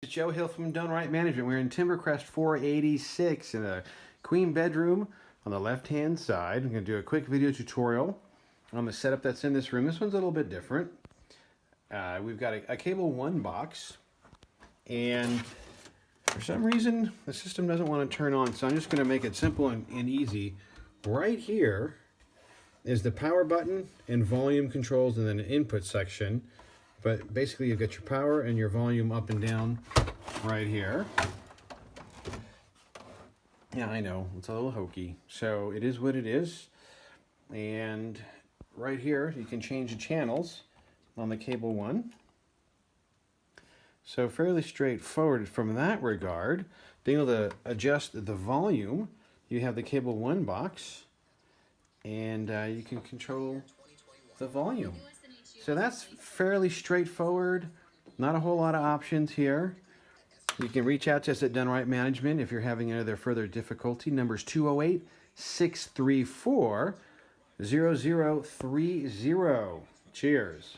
Joe Hill from DoneRight Management. We're in TimberCrest 486 in a queen bedroom on the left-hand side. I'm going to do a quick video tutorial on the setup that's in this room. This one's a little bit different. We've got a cable 1 box, and for some reason the system doesn't want to turn on, so I'm just going to make it simple and easy. Right here is the power button and volume controls, and then an input section. But basically you've got your power and your volume up and down right here. Yeah, I know, it's a little hokey. So it is what it is. And right here you can change the channels on the cable 1. So fairly straightforward from that regard. Being able to adjust the volume, you have the cable 1 box, and you can control the volume. So that's fairly straightforward. Not a whole lot of options here. You can reach out to us at DoneRight Management if you're having any other further difficulty. Number's 208-634-0030. Cheers.